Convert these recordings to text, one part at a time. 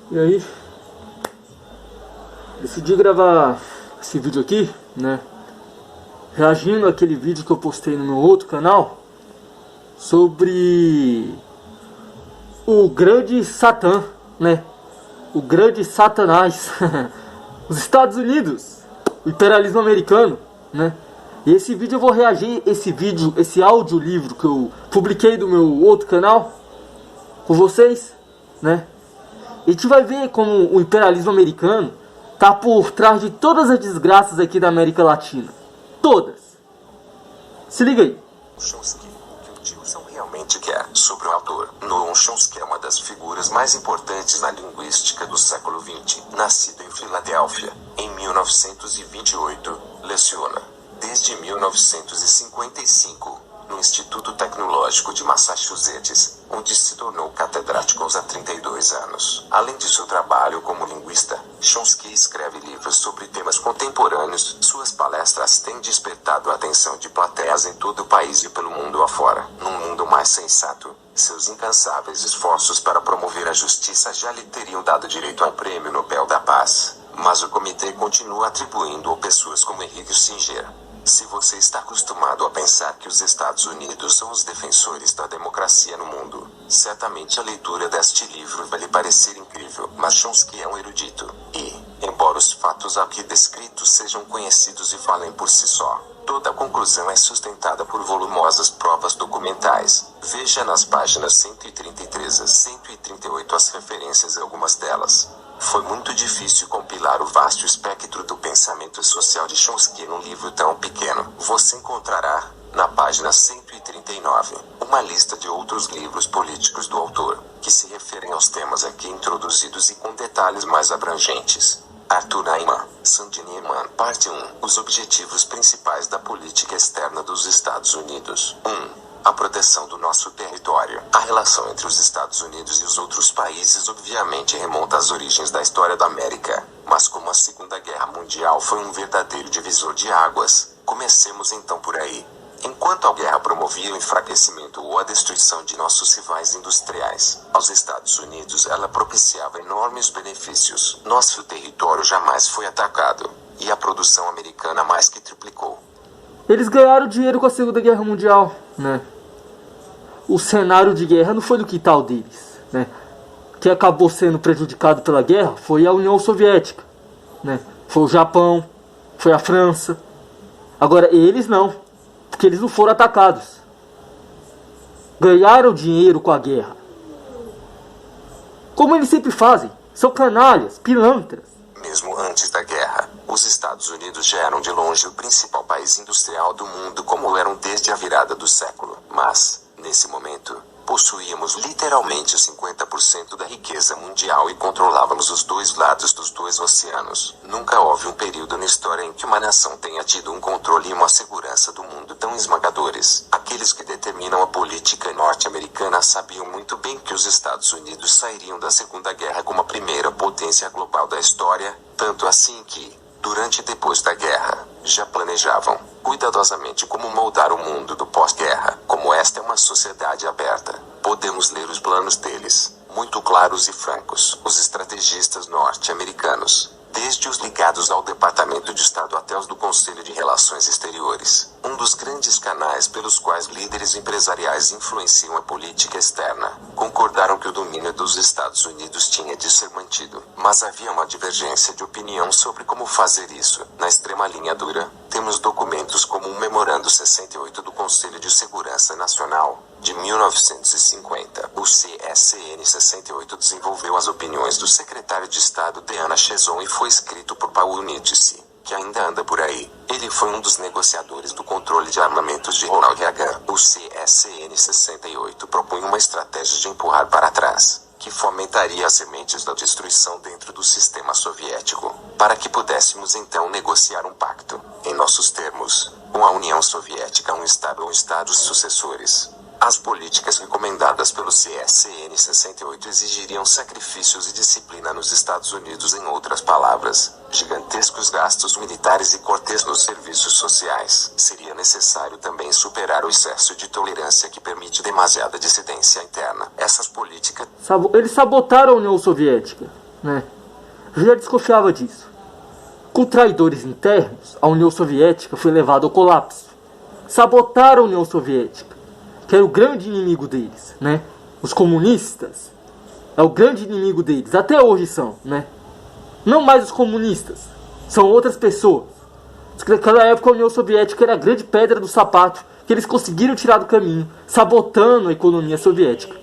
E aí, decidi gravar esse vídeo aqui, né? Reagindo àquele vídeo que eu postei no meu outro canal sobre o grande Satã, né? O grande Satanás, os Estados Unidos, o imperialismo americano, né? E esse vídeo eu vou reagir, esse audiolivro que eu publiquei do meu outro canal com vocês, né? E a gente vai ver como o imperialismo americano tá por trás de todas as desgraças aqui da América Latina. Todas. Se liga aí. Chomsky, o que o Tilson realmente quer sobre o autor. Noam Chomsky é uma das figuras mais importantes na linguística do século XX. Nascido em Filadélfia, em 1928, leciona, desde 1955, no Instituto Tecnológico de Massachusetts, onde se tornou catedrático aos 32 anos. Além de seu trabalho como linguista, Chomsky escreve livros sobre temas contemporâneos. Suas palestras têm despertado a atenção de plateias em todo o país e pelo mundo afora. Num mundo mais sensato, seus incansáveis esforços para promover a justiça já lhe teriam dado direito ao Prêmio Nobel da Paz. Mas o comitê continua atribuindo-o pessoas como Henry Kissinger. Se você está acostumado a pensar que os Estados Unidos são os defensores da democracia no mundo, certamente a leitura deste livro vai lhe parecer incrível. Mas Chomsky é um erudito, e, embora os fatos aqui descritos sejam conhecidos e falem por si só, toda a conclusão é sustentada por volumosas provas documentais. Veja nas páginas 133 a 138 as referências a algumas delas. Foi muito difícil compilar o vasto espectro do pensamento social de Chomsky num livro tão pequeno. Você encontrará, na página 139, uma lista de outros livros políticos do autor, que se referem aos temas aqui introduzidos e com detalhes mais abrangentes. Arthur Neyman, Sandy Neyman, parte 1. Os objetivos principais da política externa dos Estados Unidos. 1. A proteção do nosso território. A relação entre os Estados Unidos e os outros países obviamente remonta às origens da história da América, mas como a Segunda Guerra Mundial foi um verdadeiro divisor de águas, comecemos então por aí. Enquanto a guerra promovia o enfraquecimento ou a destruição de nossos rivais industriais, aos Estados Unidos ela propiciava enormes benefícios. Nosso território jamais foi atacado, e a produção americana mais que triplicou. Eles ganharam dinheiro com a Segunda Guerra Mundial, né? O cenário de guerra não foi do quintal deles, né? Quem acabou sendo prejudicado pela guerra foi a União Soviética, né? Foi o Japão, foi a França. Agora eles não, porque eles não foram atacados. Ganharam dinheiro com a guerra. Como eles sempre fazem, são canalhas, pilantras. Mesmo antes da guerra, os Estados Unidos já eram de longe o principal país industrial do mundo, como eram desde a virada do século. Mas, nesse momento, possuíamos literalmente 50% da riqueza mundial e controlávamos os dois lados dos dois oceanos. Nunca houve um período na história em que uma nação tenha tido um controle e uma segurança do mundo tão esmagadores. Aqueles que determinam a política norte-americana sabiam muito bem que os Estados Unidos sairiam da Segunda Guerra como a primeira potência global da história, tanto assim que, durante e depois da guerra, já planejavam cuidadosamente como moldar o mundo do pós-guerra. Como esta é uma sociedade aberta, podemos ler os planos deles, muito claros e francos. Os estrategistas norte-americanos, desde os ligados ao Departamento de Estado até os do Conselho de Relações Exteriores, um dos grandes canais pelos quais líderes empresariais influenciam a política externa, concordaram que o domínio dos Estados Unidos tinha de ser mantido. Mas havia uma divergência de opinião sobre como fazer isso. Na extrema linha dura, temos documentos como o Memorando 68 do Conselho de Segurança Nacional, de 1950. O CSN 68 desenvolveu as opiniões do secretário de Estado Deanna Shezon e foi escrito por Paul Nitze, que ainda anda por aí. Ele foi um dos negociadores do controle de armamentos de Ronald Reagan. O CSN 68 propunha uma estratégia de empurrar para trás, que fomentaria as sementes da destruição dentro do sistema soviético, para que pudéssemos então negociar um pacto, em nossos termos, com a União Soviética, um Estado ou Estados sucessores. As políticas recomendadas pelo CSN 68 exigiriam sacrifícios e disciplina nos Estados Unidos, em outras palavras, gigantescos gastos militares e cortes nos serviços sociais. Seria necessário também superar o excesso de tolerância que permite demasiada dissidência interna. Essas políticas... Eles sabotaram a União Soviética. né? Eu já desconfiava disso. Com traidores internos, a União Soviética foi levada ao colapso. Sabotaram a União Soviética, que era o grande inimigo deles, né? Os comunistas é o grande inimigo deles, até hoje são, né? Não mais os comunistas, são outras pessoas. Naquela época a União Soviética era a grande pedra do sapato que eles conseguiram tirar do caminho, sabotando a economia soviética.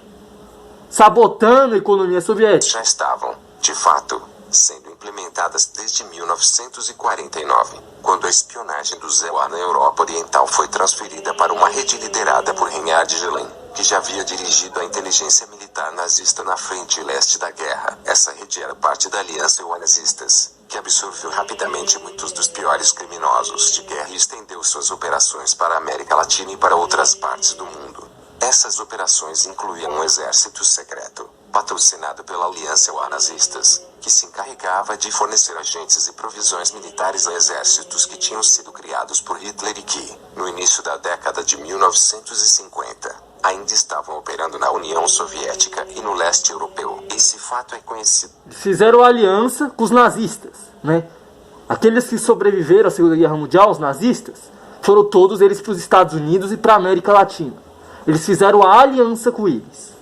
Sabotando a economia soviética. Já estavam, de fato, sendo implementadas desde 1949, quando a espionagem do ZOA na Europa Oriental foi transferida para uma rede liderada por Reinhard Gehlen, que já havia dirigido a inteligência militar nazista na frente leste da guerra. Essa rede era parte da Aliança UA-Nazistas, que absorveu rapidamente muitos dos piores criminosos de guerra e estendeu suas operações para a América Latina e para outras partes do mundo. Essas operações incluíam um exército secreto, patrocinado pela Aliança UA-Nazistas, que se encarregava de fornecer agentes e provisões militares a exércitos que tinham sido criados por Hitler e que, no início da década de 1950, ainda estavam operando na União Soviética e no leste europeu. Esse fato é conhecido. Eles fizeram aliança com os nazistas, né? Aqueles que sobreviveram à Segunda Guerra Mundial, os nazistas, foram todos eles para os Estados Unidos e para a América Latina. Eles fizeram a aliança com eles.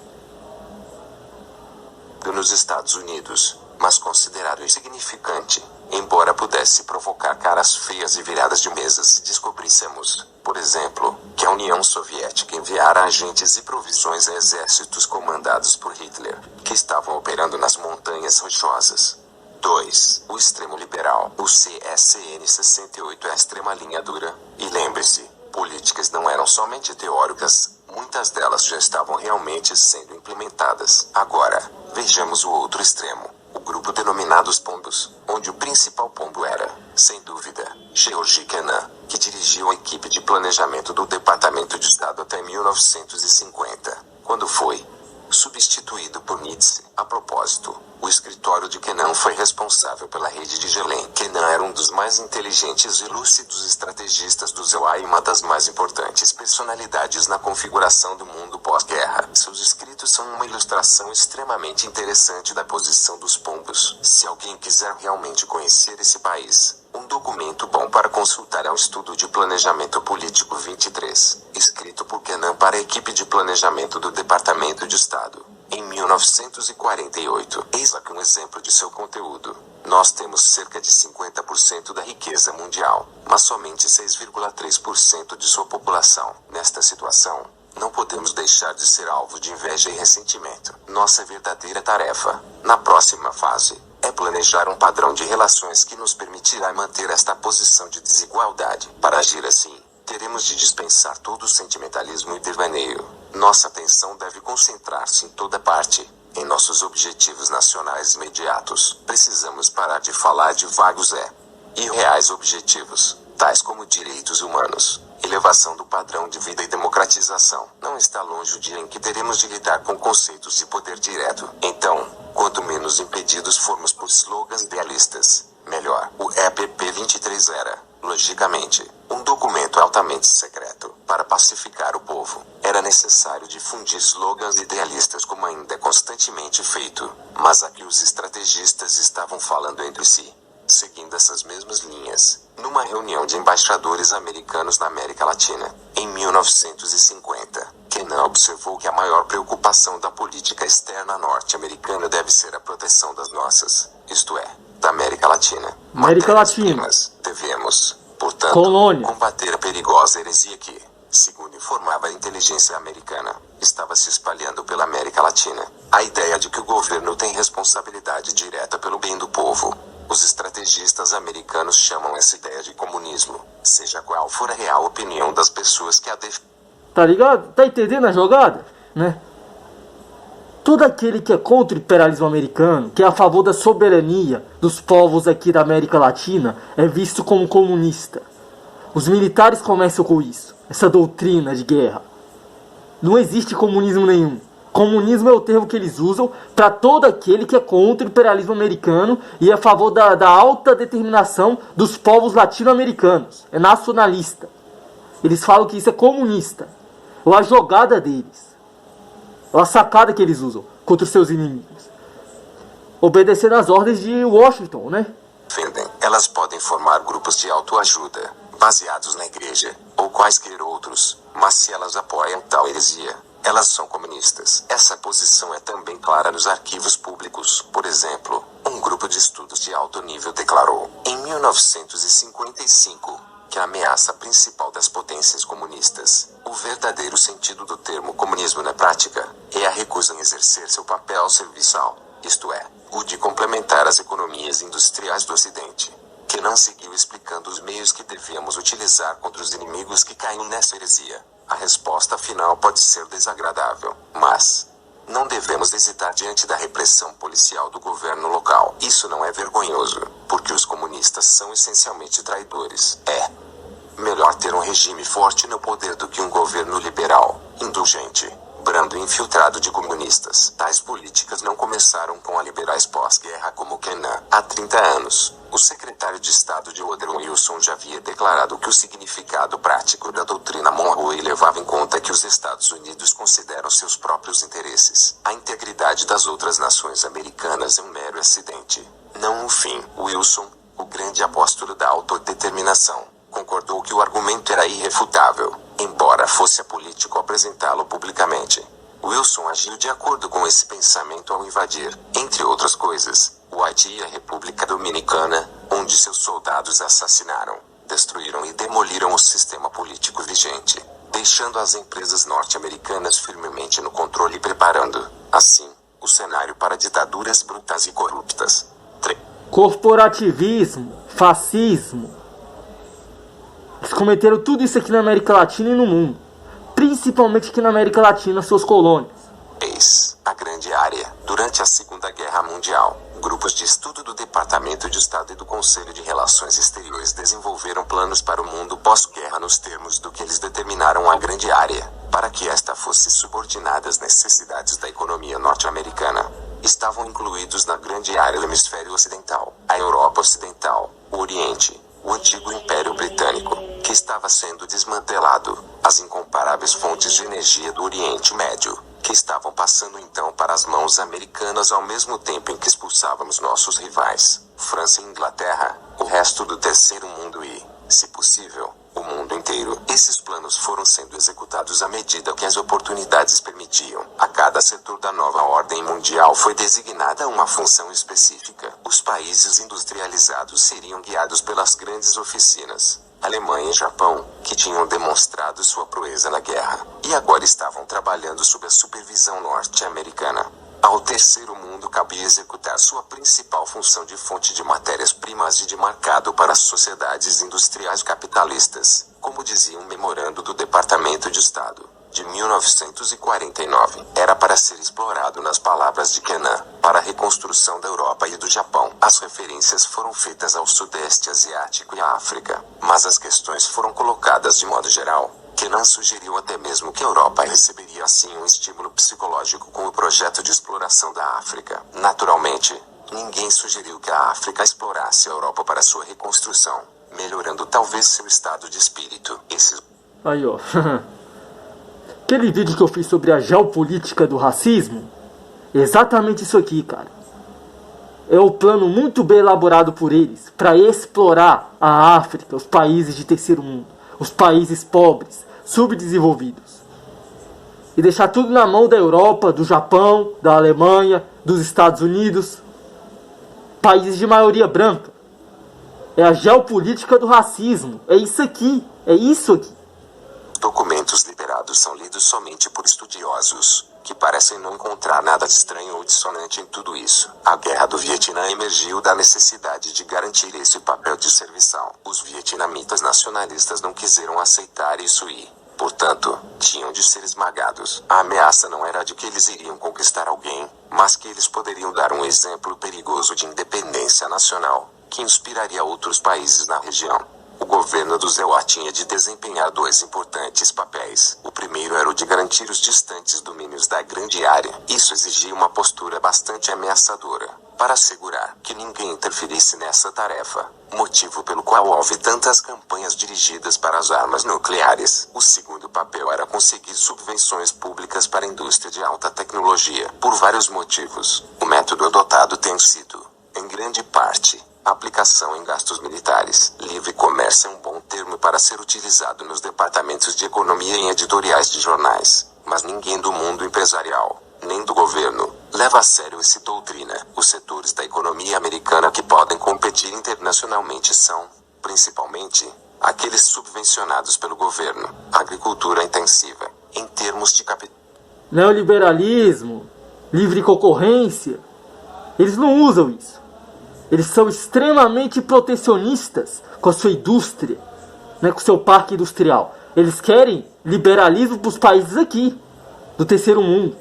Nos Estados Unidos, mas considerado insignificante, embora pudesse provocar caras feias e viradas de mesa se descobríssemos, por exemplo, que a União Soviética enviara agentes e provisões a exércitos comandados por Hitler, que estavam operando nas Montanhas Rochosas. 2. O extremo liberal. O CSN 68 é a extrema linha dura. E lembre-se, políticas não eram somente teóricas, muitas delas já estavam realmente sendo implementadas. Agora, vejamos o outro extremo, o grupo denominado os Pombos, onde o principal pombo era, sem dúvida, Georgy Kennan, que dirigiu a equipe de planejamento do Departamento de Estado até 1950, quando foi substituído por Nietzsche. A propósito, o escritório de Kennan foi responsável pela rede de Gehlen. Kennan era um dos mais inteligentes e lúcidos estrategistas do ZOA e uma das mais importantes personalidades na configuração do mundo pós-guerra. Seus escritos são uma ilustração extremamente interessante da posição dos pombos. Se alguém quiser realmente conhecer esse país, um documento bom para consultar é o Estudo de Planejamento Político 23, escrito por Kennan para a equipe de planejamento do Departamento de Estado, em 1948. Eis aqui um exemplo de seu conteúdo. Nós temos cerca de 50% da riqueza mundial, mas somente 6,3% de sua população. Nesta situação, não podemos deixar de ser alvo de inveja e ressentimento. Nossa verdadeira tarefa, na próxima fase, é planejar um padrão de relações que nos permitirá manter esta posição de desigualdade. Para agir assim, teremos de dispensar todo o sentimentalismo e devaneio. Nossa atenção deve concentrar-se em toda parte, em nossos objetivos nacionais imediatos. Precisamos parar de falar de vagos e reais objetivos, tais como direitos humanos, elevação do padrão de vida e democratização. Não está longe o dia em que teremos de lidar com conceitos de poder direto. Então, quanto menos impedidos formos por slogans idealistas, melhor. O EPP 23 era, logicamente, um documento altamente secreto. Para pacificar o povo, era necessário difundir slogans idealistas como ainda é constantemente feito, mas aqui os estrategistas estavam falando entre si. Seguindo essas mesmas linhas, numa reunião de embaixadores americanos na América Latina, em 1950, Kennan observou que a maior preocupação da política externa norte-americana deve ser a proteção das nossas, isto é, da América Latina. América Latina. Devemos, portanto, Colônia. combater a perigosa heresia que, segundo informava a inteligência americana, estava se espalhando pela América Latina. A ideia de que o governo tem responsabilidade direta pelo bem do povo. Os estrategistas americanos chamam essa ideia de comunismo, seja qual for a real opinião das pessoas que a defendem. Tá ligado? Tá entendendo a jogada? Né? Todo aquele que é contra o imperialismo americano, que é a favor da soberania dos povos aqui da América Latina, é visto como comunista. Os militares começam com isso, essa doutrina de guerra. Não existe comunismo nenhum. Comunismo é o termo que eles usam para todo aquele que é contra o imperialismo americano e é a favor da alta determinação dos povos latino-americanos. É nacionalista. Eles falam que isso é comunista. Ou a jogada deles. Ou a sacada que eles usam contra os seus inimigos. obedecendo às ordens de Washington, né? Defendem. Elas podem formar grupos de autoajuda, baseados na igreja, ou quaisquer outros, mas se elas apoiam tal heresia, elas são comunistas. Essa posição é também clara nos arquivos públicos. Por exemplo, um grupo de estudos de alto nível declarou, em 1955, que a ameaça principal das potências comunistas, o verdadeiro sentido do termo comunismo na prática, é a recusa em exercer seu papel serviçal, isto é, o de complementar as economias industriais do Ocidente, que não seguiu explicando os meios que devíamos utilizar contra os inimigos que caíram nessa heresia. A resposta final pode ser desagradável, mas não devemos hesitar diante da repressão policial do governo local. Isso não é vergonhoso, porque os comunistas são essencialmente traidores. É melhor ter um regime forte no poder do que um governo liberal, indulgente, brando e infiltrado de comunistas. Tais políticas não começaram com a liberais pós-guerra como Kennan. Há 30 anos, o secretário de Estado de Woodrow Wilson já havia declarado que o significado prático da doutrina Monroe levava em conta que os Estados Unidos consideram seus próprios interesses. A integridade das outras nações americanas é um mero acidente, não um fim. Wilson, o grande apóstolo da autodeterminação, concordou que o argumento era irrefutável, embora fosse apolítico apresentá-lo publicamente. Wilson agiu de acordo com esse pensamento ao invadir, entre outras coisas, o Haiti e a República Dominicana, onde seus soldados assassinaram, destruíram e demoliram o sistema político vigente, deixando as empresas norte-americanas firmemente no controle e preparando, assim, o cenário para ditaduras brutais e corruptas. Corporativismo, fascismo. Eles cometeram tudo isso aqui na América Latina e no mundo. Principalmente aqui na América Latina, suas colônias. A Grande Área. Durante a Segunda Guerra Mundial, grupos de estudo do Departamento de Estado e do Conselho de Relações Exteriores desenvolveram planos para o mundo pós-guerra nos termos do que eles determinaram a Grande Área, para que esta fosse subordinada às necessidades da economia norte-americana. Estavam incluídos na Grande Área o Hemisfério Ocidental, a Europa Ocidental, o Oriente, o antigo Império Britânico, que estava sendo desmantelado, as incomparáveis fontes de energia do Oriente Médio, que estavam passando então para as mãos americanas ao mesmo tempo em que expulsávamos nossos rivais, França e Inglaterra, o resto do terceiro mundo e, se possível, o mundo inteiro. Esses planos foram sendo executados à medida que as oportunidades permitiam. A cada setor da nova ordem mundial foi designada uma função específica. Os países industrializados seriam guiados pelas grandes oficinas, Alemanha e Japão, que tinham demonstrado sua proeza na guerra, e agora estavam trabalhando sob a supervisão norte-americana. Ao terceiro mundo cabia executar sua principal função de fonte de matérias-primas e de mercado para as sociedades industriais capitalistas, como dizia um memorando do Departamento de Estado, de 1949. Era para ser explorado, nas palavras de Kennan, para a reconstrução da Europa e do Japão. As referências foram feitas ao Sudeste Asiático e à África, mas as questões foram colocadas de modo geral. Kennan sugeriu até mesmo que a Europa receberia assim um estímulo psicológico com o projeto de exploração da África. Naturalmente, ninguém sugeriu que a África explorasse a Europa para sua reconstrução, melhorando talvez seu estado de espírito. Aí, ó. Aquele vídeo que eu fiz sobre a geopolítica do racismo, exatamente isso aqui, cara. É um plano muito bem elaborado por eles para explorar a África, os países de terceiro mundo, os países pobres, subdesenvolvidos, e deixar tudo na mão da Europa, do Japão, da Alemanha, dos Estados Unidos, países de maioria branca. É a geopolítica do racismo. É isso aqui. É isso aqui. Documentos liberados são lidos somente por estudiosos, que parecem não encontrar nada de estranho ou dissonante em tudo isso. A Guerra do Vietnã emergiu da necessidade de garantir esse papel de serviçal. Os vietnamitas nacionalistas não quiseram aceitar isso e, portanto, tinham de ser esmagados. A ameaça não era de que eles iriam conquistar alguém, mas que eles poderiam dar um exemplo perigoso de independência nacional, que inspiraria outros países na região. O governo do Zéu tinha de desempenhar dois importantes papéis. O primeiro era o de garantir os distantes domínios da grande área. Isso exigia uma postura bastante ameaçadora, para assegurar que ninguém interferisse nessa tarefa, motivo pelo qual houve tantas campanhas dirigidas para as armas nucleares. O segundo papel era conseguir subvenções públicas para a indústria de alta tecnologia. Por vários motivos, o método adotado tem sido, em grande parte, aplicação em gastos militares. Livre comércio é um bom termo para ser utilizado nos departamentos de economia e em editoriais de jornais, mas ninguém do mundo empresarial, nem do governo, leva a sério essa doutrina. Os setores da economia americana que podem competir internacionalmente são, principalmente, aqueles subvencionados pelo governo. Agricultura intensiva, em termos de capital. Neoliberalismo, livre concorrência, eles não usam isso. Eles são extremamente protecionistas com a sua indústria, né, com o seu parque industrial. Eles querem liberalismo para os países aqui, do terceiro mundo,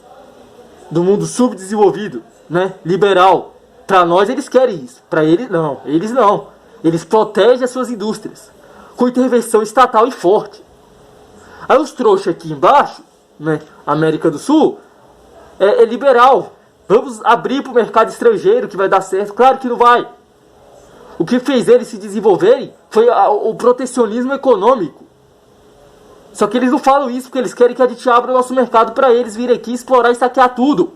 do mundo subdesenvolvido, né, liberal. Para nós eles querem isso, para eles não. Eles não. Eles protegem as suas indústrias com intervenção estatal e forte. Aí os trouxas aqui embaixo, né, América do Sul, é liberal. Vamos abrir para o mercado estrangeiro que vai dar certo. Claro que não vai. O que fez eles se desenvolverem foi o protecionismo econômico. Só que eles não falam isso porque eles querem que a gente abra o nosso mercado para eles virem aqui explorar e saquear tudo.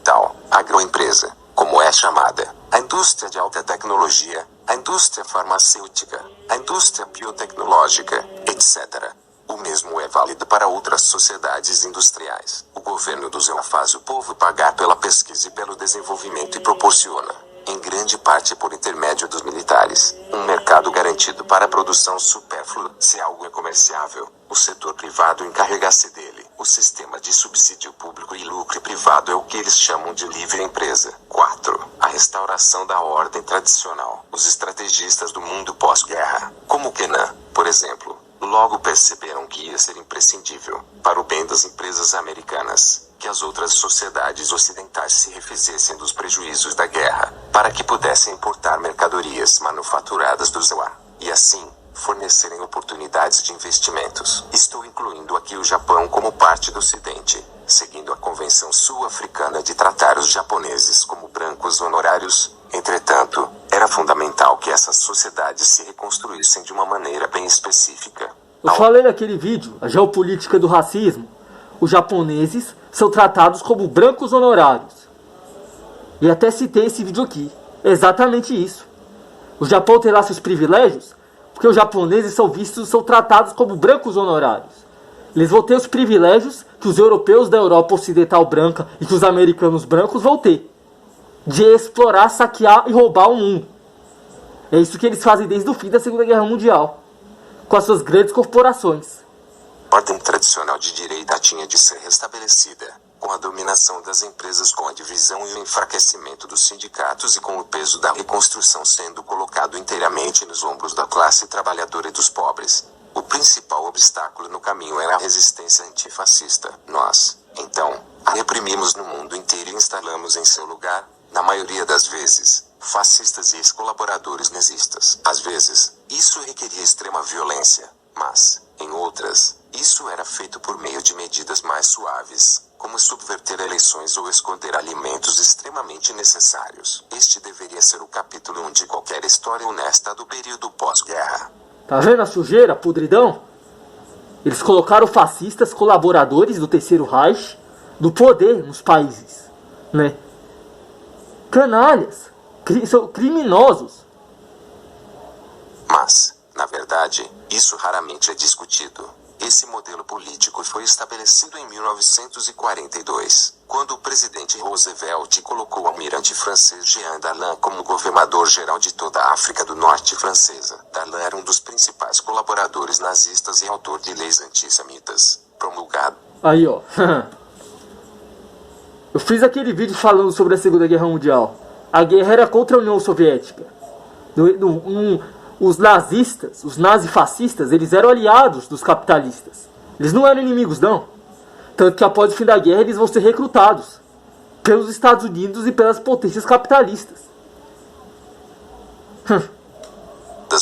Tal, agroempresa, como é chamada, a indústria de alta tecnologia, a indústria farmacêutica, a indústria biotecnológica, etc. O mesmo é válido para outras sociedades industriais. O governo do Zéu faz o povo pagar pela pesquisa e pelo desenvolvimento e proporciona, em grande parte por intermédio dos militares, um mercado garantido para a produção supérflua. Se algo é comerciável, o setor privado encarrega-se dele. O sistema de subsídio público e lucro privado é o que eles chamam de livre empresa. 4. A restauração da ordem tradicional. Os estrategistas do mundo pós-guerra, como Kennan, por exemplo, logo perceberam que ia ser imprescindível, para o bem das empresas americanas, que as outras sociedades ocidentais se refizessem dos prejuízos da guerra, para que pudessem importar mercadorias manufaturadas do ZEUA, e assim, fornecerem oportunidades de investimentos. Estou incluindo aqui o Japão como parte do Ocidente, seguindo a Convenção Sul-Africana de tratar os japoneses como brancos honorários. Entretanto, era fundamental que essas sociedades se reconstruíssem de uma maneira bem específica. Eu falei naquele vídeo, a geopolítica do racismo. Os japoneses são tratados como brancos honorários. E até citei esse vídeo aqui. É exatamente isso. O Japão tem lá seus privilégios, porque os japoneses são tratados como brancos honorários. Eles vão ter os privilégios que os europeus da Europa Ocidental branca e que os americanos brancos vão ter. De explorar, saquear e roubar o mundo. É isso que eles fazem desde o fim da Segunda Guerra Mundial, com as suas grandes corporações. A ordem tradicional de direita tinha de ser restabelecida, com a dominação das empresas, com a divisão e o enfraquecimento dos sindicatos e com o peso da reconstrução sendo colocado inteiramente nos ombros da classe trabalhadora e dos pobres. O principal obstáculo no caminho era a resistência antifascista. Nós, então, a reprimimos no mundo inteiro e instalamos em seu lugar, na maioria das vezes, fascistas e ex-colaboradores nazistas. Às vezes, isso requeria extrema violência, mas, em outras, isso era feito por meio de medidas mais suaves, como subverter eleições ou esconder alimentos extremamente necessários. Este deveria ser o capítulo 1 de qualquer história honesta do período pós-guerra. Tá vendo a sujeira, a podridão? Eles colocaram fascistas, colaboradores do Terceiro Reich, do poder nos países, né? Canalhas, são criminosos. Mas, na verdade, isso raramente é discutido. Esse modelo político foi estabelecido em 1942, quando o presidente Roosevelt colocou o almirante francês Jean Darlan como governador-geral de toda a África do Norte francesa. Darlan era um dos principais colaboradores nazistas e autor de leis antissemitas, promulgado. Aí, ó. Eu fiz aquele vídeo falando sobre a Segunda Guerra Mundial. A guerra era contra a União Soviética. Os nazistas, os nazifascistas, eles eram aliados dos capitalistas. Eles não eram inimigos, não. Tanto que após o fim da guerra eles vão ser recrutados pelos Estados Unidos e pelas potências capitalistas.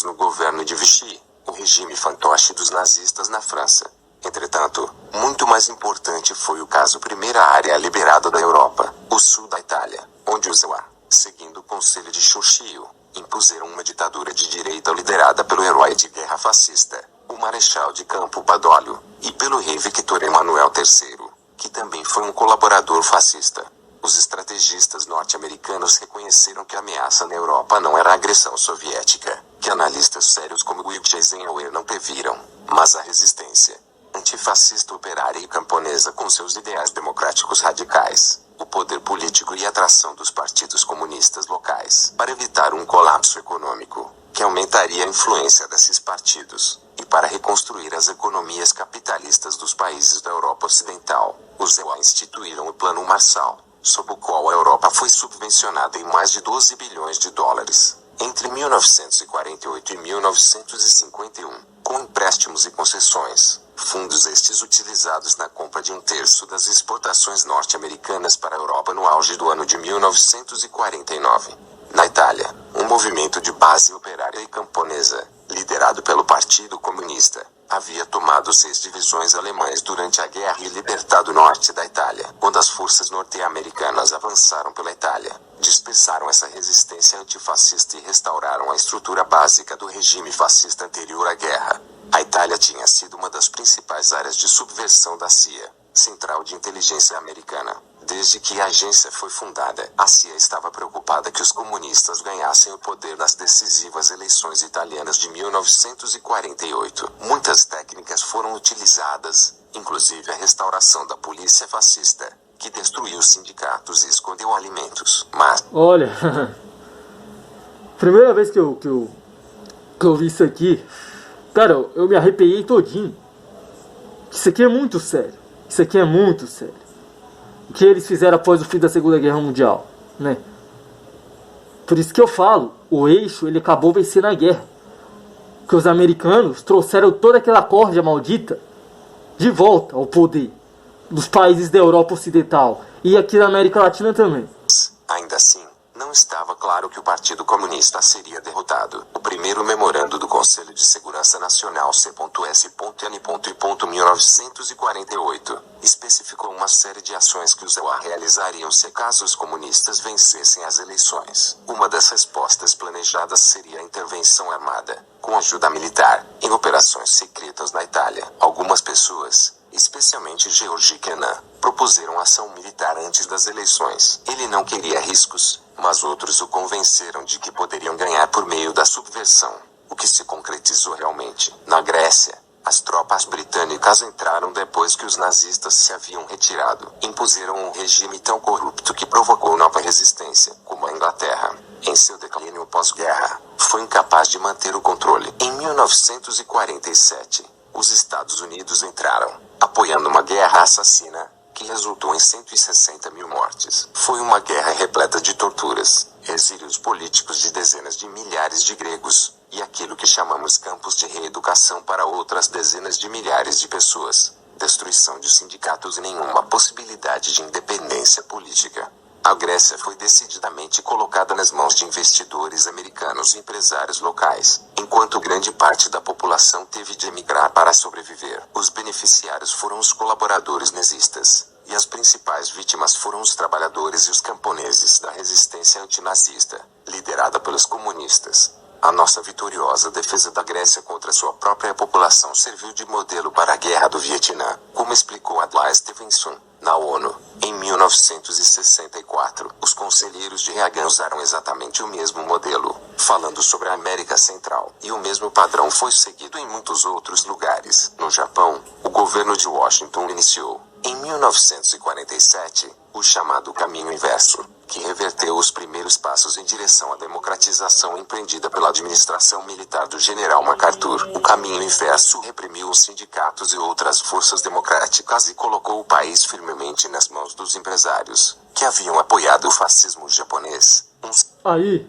No governo de Vichy, o regime fantoche dos nazistas na França. Entretanto, muito mais importante foi o caso Primeira Área Liberada da Europa, o sul da Itália, onde os EUA, seguindo o conselho de Churchill, impuseram uma ditadura de direita liderada pelo herói de guerra fascista, o Marechal de Campo Badoglio, e pelo rei Victor Emanuel III, que também foi um colaborador fascista. Os estrategistas norte-americanos reconheceram que a ameaça na Europa não era a agressão soviética, que analistas sérios como Wilke Eisenhower não previram, mas a resistência antifascista operária e camponesa com seus ideais democráticos radicais, o poder político e a atração dos partidos comunistas locais para evitar um colapso econômico, que aumentaria a influência desses partidos, e para reconstruir as economias capitalistas dos países da Europa Ocidental. Os EUA instituíram o Plano Marshall, sob o qual a Europa foi subvencionada em mais de 12 bilhões de dólares, entre 1948 e 1951, com empréstimos e concessões, fundos estes utilizados na compra de 1/3 das exportações norte-americanas para a Europa no auge do ano de 1949. Na Itália, um movimento de base operária e camponesa, liderado pelo Partido Comunista, havia tomado 6 divisões alemãs durante a guerra e libertado o norte da Itália. Quando as forças norte-americanas avançaram pela Itália, dispersaram essa resistência antifascista e restauraram a estrutura básica do regime fascista anterior à guerra. A Itália tinha sido uma das principais áreas de subversão da CIA, Central de Inteligência Americana. Desde que a agência foi fundada, a CIA estava preocupada que os comunistas ganhassem o poder nas decisivas eleições italianas de 1948. Muitas técnicas foram utilizadas, inclusive a restauração da polícia fascista, que destruiu os sindicatos e escondeu alimentos. Mas... Olha, primeira vez que eu vi isso aqui, cara, eu me arrepiei todinho. Isso aqui é muito sério. Isso aqui é muito sério. O que eles fizeram após o fim da Segunda Guerra Mundial, né? Por isso que eu falo, o eixo, ele acabou vencendo a guerra. Que os americanos trouxeram toda aquela corja maldita de volta ao poder dos países da Europa Ocidental e aqui na América Latina também. Ainda assim, não estava claro que o Partido Comunista seria derrotado. O primeiro memorando do Conselho de Segurança Nacional C.S.N.I. 1948 especificou uma série de ações que os EUA realizariam se caso os comunistas vencessem as eleições. Uma das respostas planejadas seria a intervenção armada, com ajuda militar, em operações secretas na Itália. Algumas pessoas, especialmente Georges Kennan, propuseram ação militar antes das eleições. Ele não queria riscos, mas outros o convenceram de que poderiam ganhar por meio da subversão, o que se concretizou realmente. Na Grécia, as tropas britânicas entraram depois que os nazistas se haviam retirado. Impuseram um regime tão corrupto que provocou nova resistência, como a Inglaterra, em seu declínio pós-guerra, foi incapaz de manter o controle. Em 1947, os Estados Unidos entraram, apoiando uma guerra assassina, que resultou em 160 mil mortes. Foi uma guerra repleta de torturas, exílios políticos de dezenas de milhares de gregos, e aquilo que chamamos campos de reeducação para outras dezenas de milhares de pessoas, destruição de sindicatos e nenhuma possibilidade de independência política. A Grécia foi decididamente colocada nas mãos de investidores americanos e empresários locais, enquanto grande parte da população teve de emigrar para sobreviver. Os beneficiários foram os colaboradores nazistas, e as principais vítimas foram os trabalhadores e os camponeses da resistência antinazista, liderada pelos comunistas. A nossa vitoriosa defesa da Grécia contra sua própria população serviu de modelo para a Guerra do Vietnã, como explicou Adlai Stevenson, na ONU. Em 1964, os conselheiros de Reagan usaram exatamente o mesmo modelo, falando sobre a América Central, e o mesmo padrão foi seguido em muitos outros lugares. No Japão, o governo de Washington iniciou, em 1947, o chamado Caminho Inverso, que reverteu os primeiros passos em direção à democratização empreendida pela administração militar do general MacArthur. O Caminho Inverso reprimiu os sindicatos e outras forças democráticas e colocou o país firmemente nas mãos dos empresários, que haviam apoiado o fascismo japonês. Aí,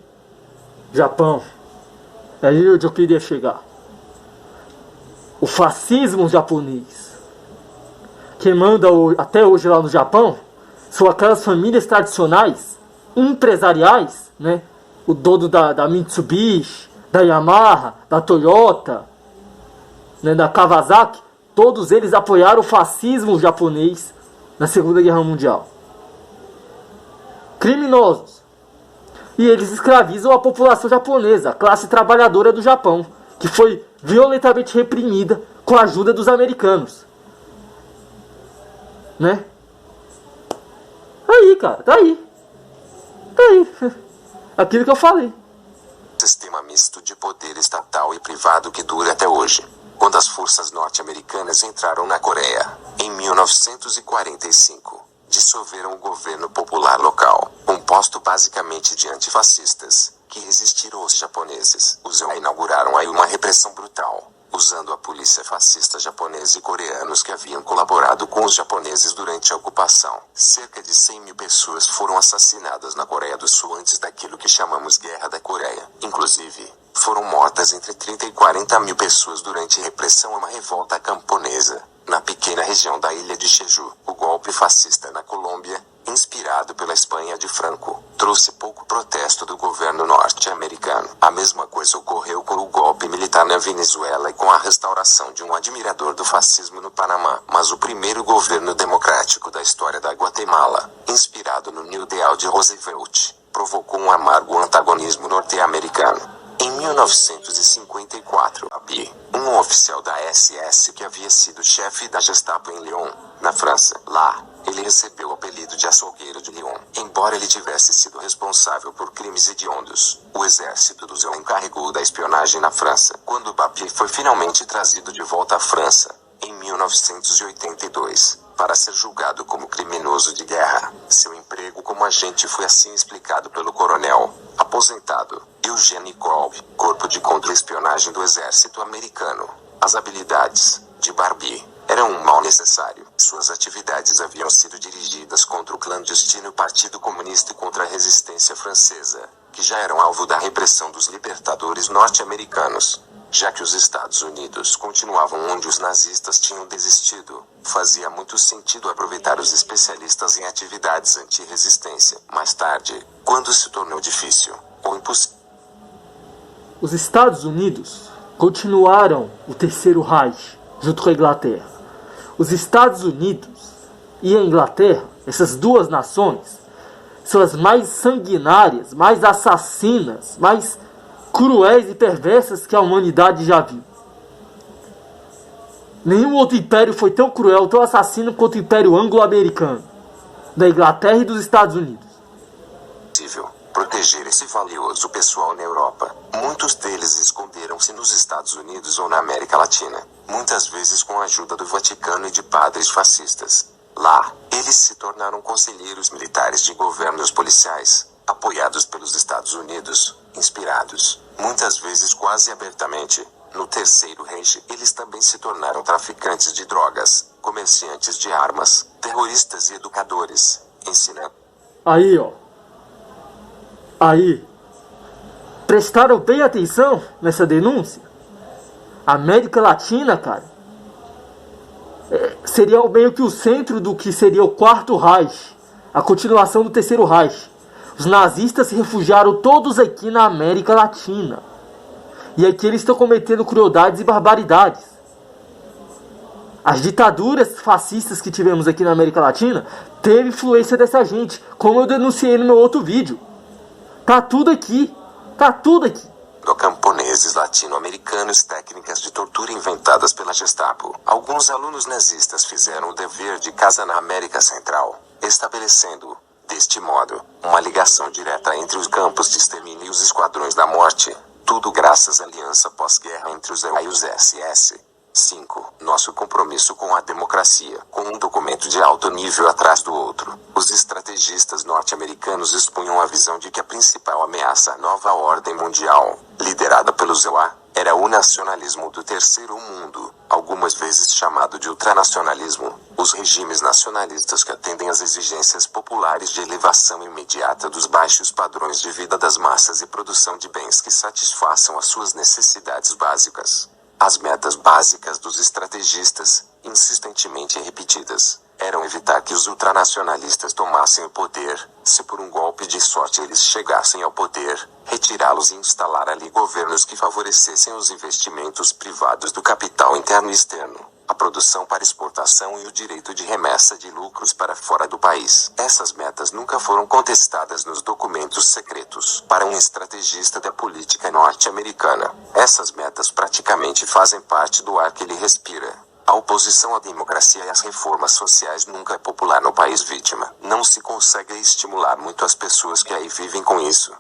Japão, é aí onde eu queria chegar. O fascismo japonês, que manda até hoje lá no Japão, são aquelas famílias tradicionais, empresariais, né? O dono da Mitsubishi, da Yamaha, da Toyota, né, da Kawasaki, todos eles apoiaram o fascismo japonês na Segunda Guerra Mundial. Criminosos. E eles escravizam a população japonesa, a classe trabalhadora do Japão, que foi violentamente reprimida com a ajuda dos americanos. Né? Aí, cara, tá aí. Tá aí. Aquilo que eu falei. Sistema misto de poder estatal e privado que dura até hoje. Quando as forças norte-americanas entraram na Coreia, em 1945, dissolveram o governo popular local, composto basicamente de antifascistas, que resistiram aos japoneses. Os inauguraram aí uma repressão brutal, usando a polícia fascista japonesa e coreanos que haviam colaborado com os japoneses durante a ocupação. Cerca de 100 mil pessoas foram assassinadas na Coreia do Sul antes daquilo que chamamos Guerra da Coreia. Inclusive, foram mortas entre 30 e 40 mil pessoas durante a repressão a uma revolta camponesa, na pequena região da ilha de Jeju. O golpe fascista na Colômbia, inspirado pela Espanha de Franco, trouxe pouco protesto do governo norte-americano. A mesma coisa ocorreu com o golpe militar na Venezuela e com a restauração de um admirador do fascismo no Panamá. Mas o primeiro governo democrático da história da Guatemala, inspirado no New Deal de Roosevelt, provocou um amargo antagonismo norte-americano. Em 1954, um oficial da SS que havia sido chefe da Gestapo em Lyon, na França. Lá, ele recebeu o apelido de açougueiro de Lyon. Embora ele tivesse sido responsável por crimes hediondos, o exército do Zéu encarregou da espionagem na França. Quando Babi foi finalmente trazido de volta à França, em 1982, para ser julgado como criminoso de guerra, seu emprego como agente foi assim explicado pelo coronel, aposentado, Eugene Kolb, Corpo de Contra-Espionagem do Exército Americano. As habilidades de Barbie eram um mal necessário. Suas atividades haviam sido dirigidas contra o clandestino Partido Comunista e contra a resistência francesa, que já eram alvo da repressão dos libertadores norte-americanos. Já que os Estados Unidos continuavam onde os nazistas tinham desistido, fazia muito sentido aproveitar os especialistas em atividades anti-resistência. Mais tarde, quando se tornou difícil ou impossível. Os Estados Unidos continuaram o Terceiro Reich junto com a Inglaterra. Os Estados Unidos e a Inglaterra, essas duas nações, são as mais sanguinárias, mais assassinas, mais cruéis e perversas que a humanidade já viu. Nenhum outro império foi tão cruel, tão assassino quanto o Império Anglo-Americano, da Inglaterra e dos Estados Unidos. Proteger esse valioso pessoal na Europa. Muitos deles esconderam-se nos Estados Unidos ou na América Latina, muitas vezes com a ajuda do Vaticano e de padres fascistas. Lá, eles se tornaram conselheiros militares de governos policiais, apoiados pelos Estados Unidos, inspirados, muitas vezes quase abertamente, no Terceiro Reich. Eles também se tornaram traficantes de drogas, comerciantes de armas, terroristas e educadores, ensinando. Aí, ó. Aí. Prestaram bem atenção nessa denúncia? A América Latina, cara, seria meio que o centro do que seria o Quarto Reich, a continuação do Terceiro Reich. Os nazistas se refugiaram todos aqui na América Latina. E aqui eles estão cometendo crueldades e barbaridades. As ditaduras fascistas que tivemos aqui na América Latina teve influência dessa gente, como eu denunciei no meu outro vídeo. Tá tudo aqui. Tá tudo aqui. Camponeses latino-americanos, técnicas de tortura inventadas pela Gestapo. Alguns alunos nazistas fizeram o dever de casa na América Central, estabelecendo, deste modo, uma ligação direta entre os campos de extermínio e os esquadrões da morte. Tudo graças à aliança pós-guerra entre os EUA e os SS. 5. Nosso compromisso com a democracia. Com um documento de alto nível atrás do outro, os estrategistas norte-americanos expunham a visão de que a principal ameaça à nova ordem mundial, liderada pelos EUA, era o nacionalismo do terceiro mundo, algumas vezes chamado de ultranacionalismo. Os regimes nacionalistas que atendem às exigências populares de elevação imediata dos baixos padrões de vida das massas e produção de bens que satisfaçam as suas necessidades básicas. As metas básicas dos estrategistas, insistentemente repetidas, eram evitar que os ultranacionalistas tomassem o poder, se por um golpe de sorte eles chegassem ao poder, retirá-los e instalar ali governos que favorecessem os investimentos privados do capital interno e externo, a produção para exportação e o direito de remessa de lucros para fora do país. Essas metas nunca foram contestadas nos documentos secretos. Para um estrategista da política norte-americana, essas metas praticamente fazem parte do ar que ele respira. A oposição à democracia e às reformas sociais nunca é popular no país vítima. Não se consegue estimular muito as pessoas que aí vivem com isso,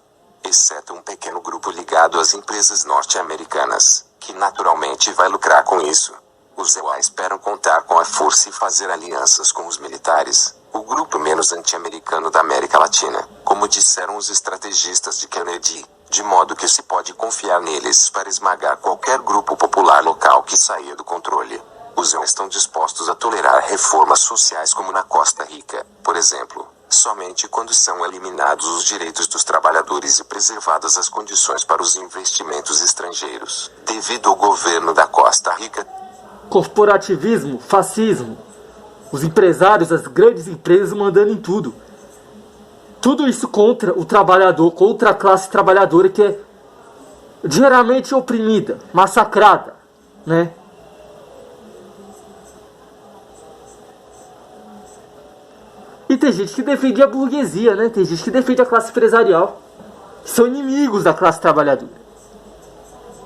exceto um pequeno grupo ligado às empresas norte-americanas, que naturalmente vai lucrar com isso. Os EUA esperam contar com a força e fazer alianças com os militares, o grupo menos anti-americano da América Latina, como disseram os estrategistas de Kennedy, de modo que se pode confiar neles para esmagar qualquer grupo popular local que saia do controle. Os EUA estão dispostos a tolerar reformas sociais como na Costa Rica, por exemplo, somente quando são eliminados os direitos dos trabalhadores e preservadas as condições para os investimentos estrangeiros. Devido ao governo da Costa Rica, corporativismo, fascismo, os empresários, as grandes empresas mandando em tudo. Tudo isso contra o trabalhador, contra a classe trabalhadora que é geralmente oprimida, massacrada, né? E tem gente que defende a burguesia, né? Tem gente que defende a classe empresarial, que são inimigos da classe trabalhadora.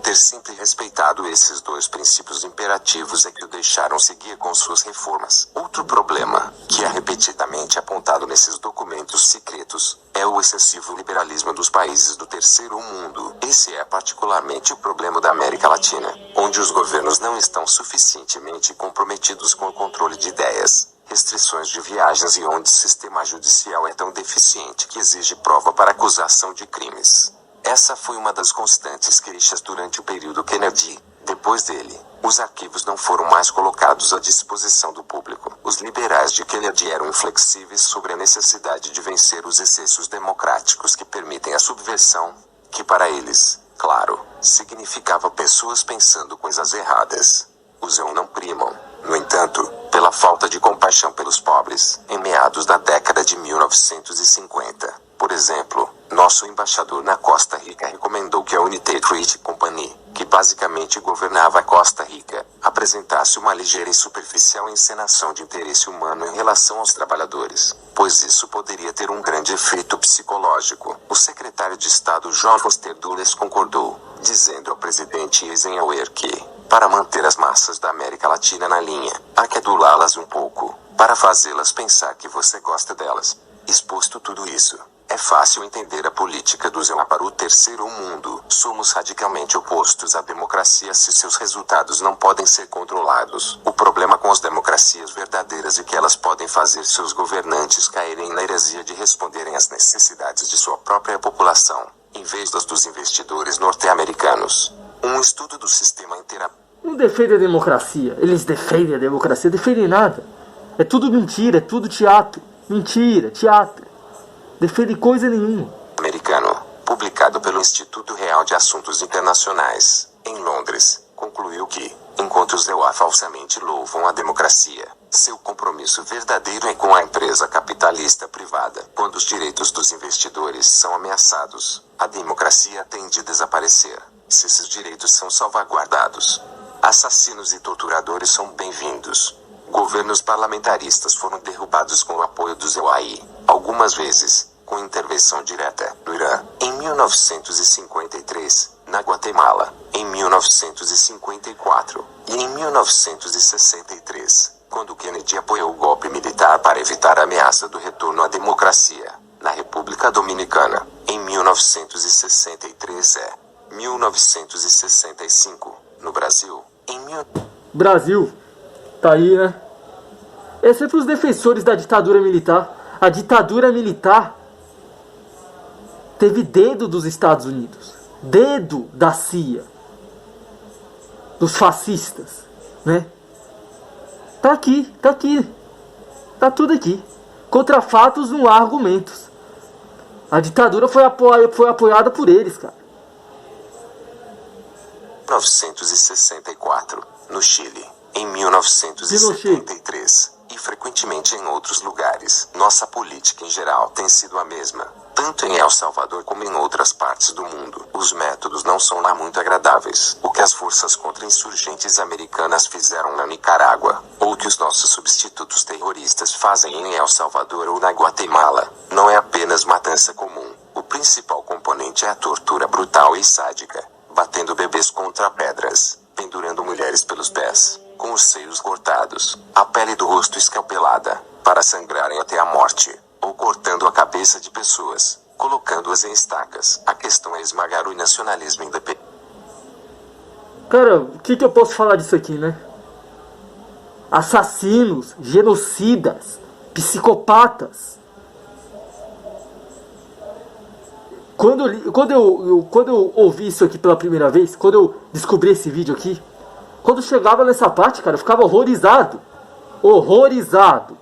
ter sempre respeitado esses dois princípios imperativos é que o deixaram seguir com suas reformas. Outro problema, que é repetidamente apontado nesses documentos secretos, é o excessivo liberalismo dos países do terceiro mundo. Esse é particularmente o problema da América Latina, onde os governos não estão suficientemente comprometidos com o controle de ideias, restrições de viagens e onde o sistema judicial é tão deficiente que exige prova para acusação de crimes. Essa foi uma das constantes queixas durante o período Kennedy. Depois dele, os arquivos não foram mais colocados à disposição do público. Os liberais de Kennedy eram inflexíveis sobre a necessidade de vencer os excessos democráticos que permitem a subversão, que para eles, claro, significava pessoas pensando coisas erradas. Os não primam, no entanto, pela falta de compaixão pelos pobres. Em meados da década de 1950, por exemplo, nosso embaixador na Costa Rica recomendou que a United Fruit Company, que basicamente governava a Costa Rica, apresentasse uma ligeira e superficial encenação de interesse humano em relação aos trabalhadores, pois isso poderia ter um grande efeito psicológico. O secretário de Estado John Foster Dulles concordou, dizendo ao presidente Eisenhower que, para manter as massas da América Latina na linha, há que adulá-las um pouco, para fazê-las pensar que você gosta delas. Exposto tudo isso, é fácil entender a política do Zema para o terceiro mundo. Somos radicalmente opostos à democracia se seus resultados não podem ser controlados. O problema com as democracias verdadeiras é que elas podem fazer seus governantes caírem na heresia de responderem às necessidades de sua própria população, em vez das dos investidores norte-americanos. Um estudo do sistema inteira. Não defende a democracia. Eles defendem a democracia, defendem nada. É tudo mentira, é tudo teatro. Mentira, teatro. Defende coisa nenhuma. Americano, publicado pelo Instituto Real de Assuntos Internacionais, em Londres, concluiu que, enquanto os EUA falsamente louvam a democracia, seu compromisso verdadeiro é com a empresa capitalista privada. Quando os direitos dos investidores são ameaçados, a democracia tende a desaparecer. Se esses direitos são salvaguardados, assassinos e torturadores são bem-vindos. Governos parlamentaristas foram derrubados com o apoio dos EUAI, algumas vezes, com intervenção direta, no Irã, em 1953, na Guatemala, em 1954, e em 1963, quando Kennedy apoiou o golpe militar para evitar a ameaça do retorno à democracia, na República Dominicana, em 1963 1965, no Brasil, em Brasil, tá aí, né? É sempre os defensores da ditadura militar. A ditadura militar teve dedo dos Estados Unidos, dedo da CIA, dos fascistas, né? Tá aqui, tá tudo aqui. Contra fatos não há argumentos. A ditadura foi apoiada por eles, cara. 1964, no Chile, em 1973, e frequentemente em outros lugares. Nossa política em geral tem sido a mesma, tanto em El Salvador como em outras partes do mundo. Os métodos não são lá muito agradáveis. O que as forças contra-insurgentes americanas fizeram na Nicarágua, ou que os nossos substitutos terroristas fazem em El Salvador ou na Guatemala, não é apenas matança comum. O principal componente é a tortura brutal e sádica, batendo bebês contra pedras, pendurando mulheres pelos pés, com os seios cortados, a pele do rosto escalpelada, para sangrarem até a morte, ou cortando a cabeça de pessoas, colocando-as em estacas. A questão é esmagar o nacionalismo independente. Cara, o que eu posso falar disso aqui, né? Assassinos, genocidas, psicopatas. Quando eu ouvi isso aqui pela primeira vez, quando eu descobri esse vídeo aqui, quando chegava nessa parte, cara, eu ficava horrorizado. Horrorizado.